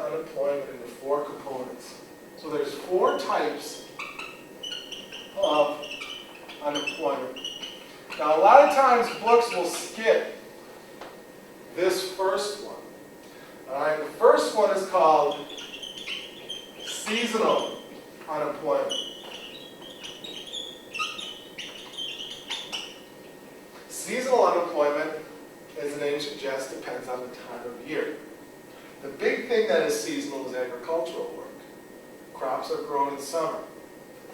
unemployment into four components. So there's four types of unemployment. Now, a lot of times books will skip this first one. All right, the first one is called seasonal unemployment. Seasonal unemployment, as the name suggests, depends on the time of year. The big thing that is seasonal is agricultural work. Crops are grown in summer.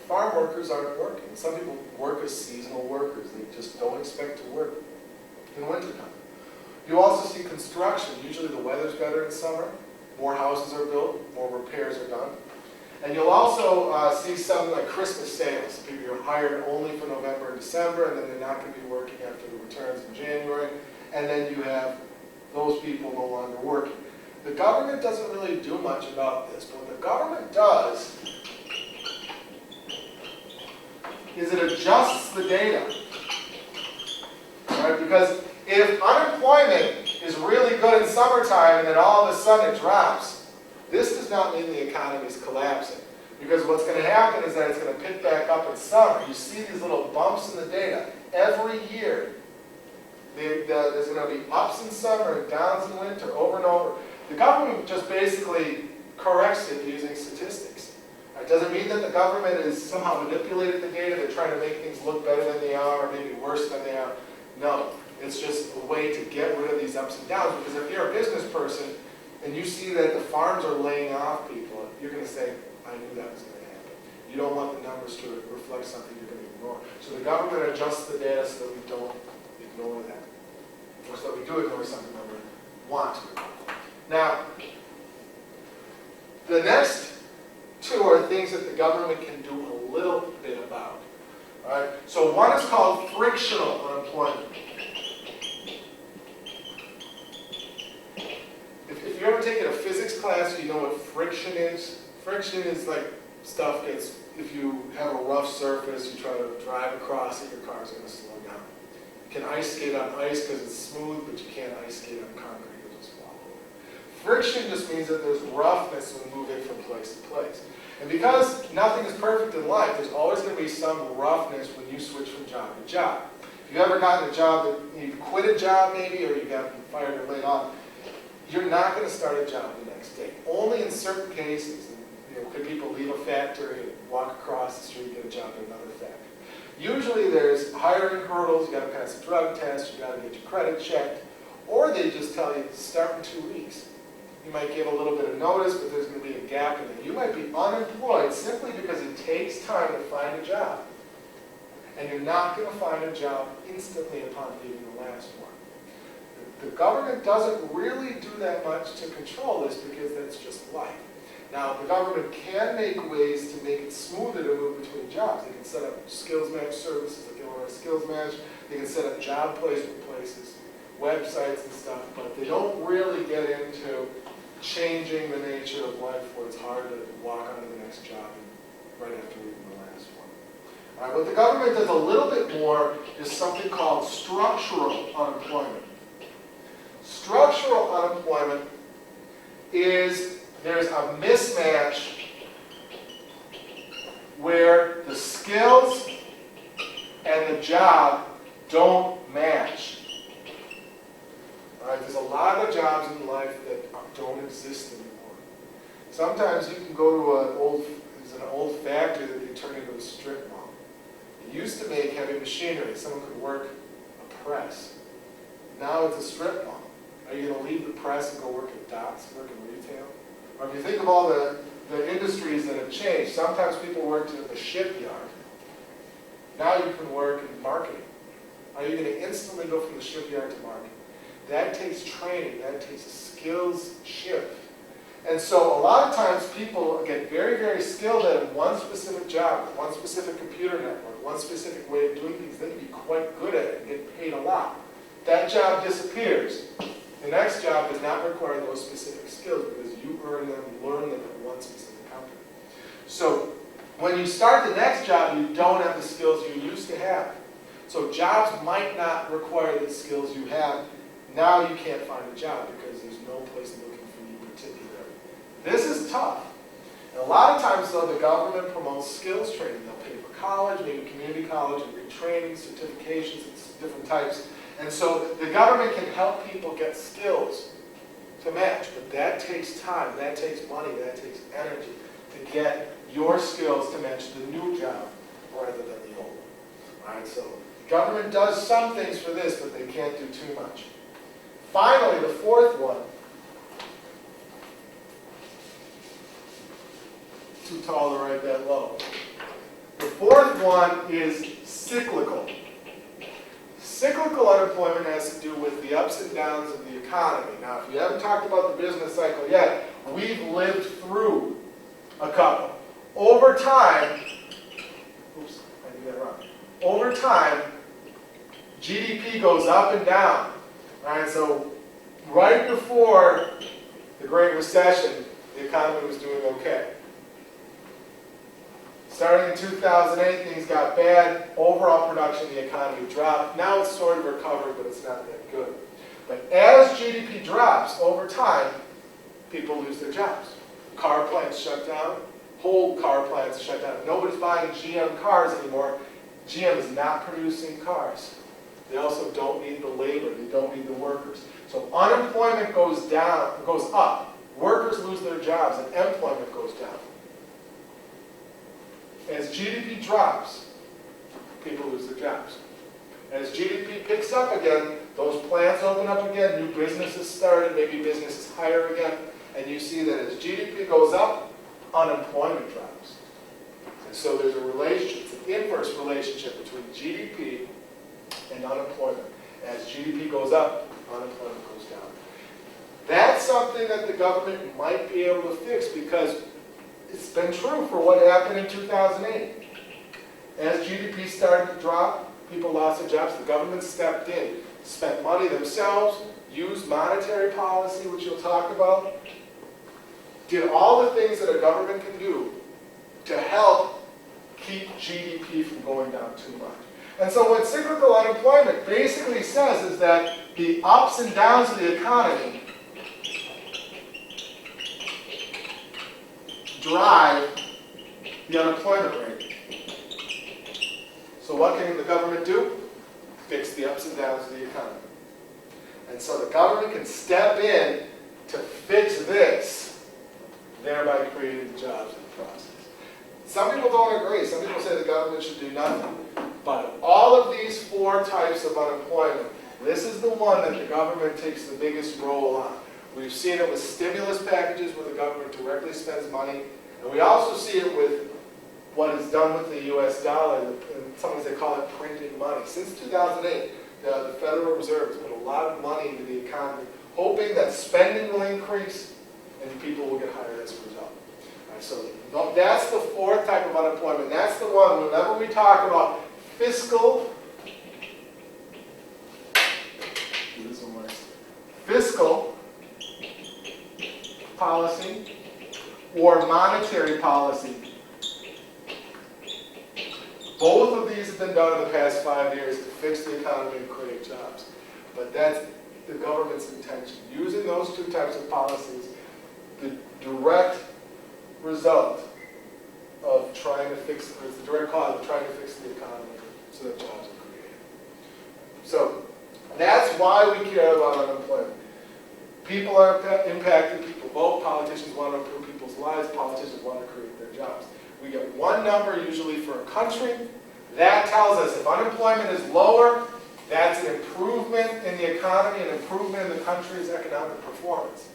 Farm workers aren't working. Some people work as seasonal workers. They just don't expect to work in wintertime. You also see construction. Usually the weather's better in summer. More houses are built. More repairs are done. And you'll also see something like Christmas sales. People are hired only for November and December, and then they're not going to be working after the returns in January. And then you have those people no longer working. The government doesn't really do much about this, but what the government does is it adjusts the data. Right? Because if unemployment is really good in summertime and then all of a sudden it drops, this does not mean the economy is collapsing. Because what's going to happen is that it's going to pick back up in summer. You see these little bumps in the data. Every year, there's going to be ups in summer and downs in winter, over and over. The government just basically corrects it using statistics. It doesn't mean that the government is somehow manipulating the data. They're trying to make things look better than they are or maybe worse than they are. No, it's just a way to get rid of these ups and downs. Because if you're a business person and you see that the farms are laying off people, you're going to say, I knew that was going to happen. You don't want the numbers to reflect something you're going to ignore. So the government adjusts the data so that we don't ignore that. Or so that we do ignore something that we want to ignore. Now, the next two are things that the government can do a little bit about. All right? So one is called frictional unemployment. If you're ever taken a physics class, you know what friction is. Friction is like stuff gets, if you have a rough surface, you try to drive across it, your car's going to slow down. You can ice skate on ice because it's smooth, but you can't ice skate on concrete. You'll just fall over. Friction just means that there's roughness when moving from place to place. And because nothing is perfect in life, there's always going to be some roughness when you switch from job to job. If you've ever gotten a job that you've quit a job maybe, or you got fired or laid off, you're not going to start a job the next day. Only in certain cases. Could people leave a factory and walk across the street and get a job at another factory? Usually there's hiring hurdles. You got to pass a drug test. You got to get your credit checked. Or they just tell you, start in 2 weeks. You might give a little bit of notice, but there's going to be a gap in it. You might be unemployed simply because it takes time to find a job. And you're not going to find a job instantly upon leaving the last one. The government doesn't really do that much to control this because that's just life. Now, the government can make ways to make it smoother to move between jobs. They can set up skills match services like Illinois Skills Match. They can set up job placement places, websites and stuff, but they don't really get into changing the nature of life where it's hard to walk on to the next job right after leaving the last one. All right, what the government does a little bit more is something called structural unemployment. Structural unemployment is there's a mismatch where the skills and the job don't match. All right, there's a lot of jobs in life that don't exist anymore. Sometimes you can go to an old factory that they turn into a strip mall. It used to make heavy machinery. Someone could work a press. Now it's a strip mall. Are you going to leave the press and go work at docks, work in retail? Or if you think of all the industries that have changed, sometimes people worked in the shipyard. Now you can work in marketing. Are you going to instantly go from the shipyard to marketing? That takes training. That takes a skills shift. And so a lot of times people get very, very skilled at one specific job, one specific computer network, one specific way of doing things. They can be quite good at it and get paid a lot. That job disappears. The next job does not require those specific skills because you earn them, learn them at one specific company. So when you start the next job, you don't have the skills you used to have. So jobs might not require the skills you have. Now you can't find a job because there's no place looking for you particularly. tough. And a lot of times, though, the government promotes skills training. They'll pay for college, maybe community college, and retraining, certifications, and different types. And so the government can help people get skills to match, but that takes time, that takes money, that takes energy to get your skills to match the new job rather than the old one. All right, so government does some things for this, but they can't do too much. Finally, the fourth one, too tall to write that low. The fourth one is cyclical. Cyclical unemployment has to do with the ups and downs of the economy. Now, if you haven't talked about the business cycle yet, we've lived through a couple. Over time, oops, I did that wrong. Over time, GDP goes up and down. All right, so right before the Great Recession, the economy was doing okay. Starting in 2008, things got bad. Overall production in the economy dropped. Now it's sort of recovered, but it's not that good. But as GDP drops over time, people lose their jobs. Car plants shut down. Whole car plants shut down. Nobody's buying GM cars anymore. GM is not producing cars. They also don't need the labor. They don't need the workers. So unemployment goes down, goes up. Workers lose their jobs, and employment goes down. As GDP drops, people lose their jobs. As GDP picks up again, those plants open up again, new businesses started, maybe businesses hire again, and you see that as GDP goes up, unemployment drops. And so there's a relationship, it's an inverse relationship between GDP and unemployment. As GDP goes up, unemployment goes down. That's something that the government might be able to fix because it's been true for what happened in 2008. As GDP started to drop, people lost their jobs, the government stepped in, spent money themselves, used monetary policy, which you'll talk about, did all the things that a government can do to help keep GDP from going down too much. And so what cyclical unemployment basically says is that the ups and downs of the economy drive the unemployment rate. So what can the government do? Fix the ups and downs of the economy. And so the government can step in to fix this, thereby creating jobs in the process. Some people don't agree. Some people say the government should do nothing. But all of these four types of unemployment, this is the one that the government takes the biggest role on. We've seen it with stimulus packages where the government directly spends money. And we also see it with what is done with the U.S. dollar. Sometimes they call it printing money. Since 2008, the Federal Reserve has put a lot of money into the economy, hoping that spending will increase and people will get hired as a result. Right, so that's the fourth type of unemployment. That's the one, whenever we talk about fiscal policy or monetary policy. Both of these have been done in the past 5 years to fix the economy and create jobs. But that's the government's intention. Using those two types of policies, the direct result of trying to fix, or it's the direct cause of trying to fix the economy so that jobs are created. So that's why we care about unemployment. People are impacted, people vote, politicians want to improve people's lives, politicians want to create their jobs. We get one number usually for a country. That tells us if unemployment is lower, that's an improvement in the economy, an improvement in the country's economic performance.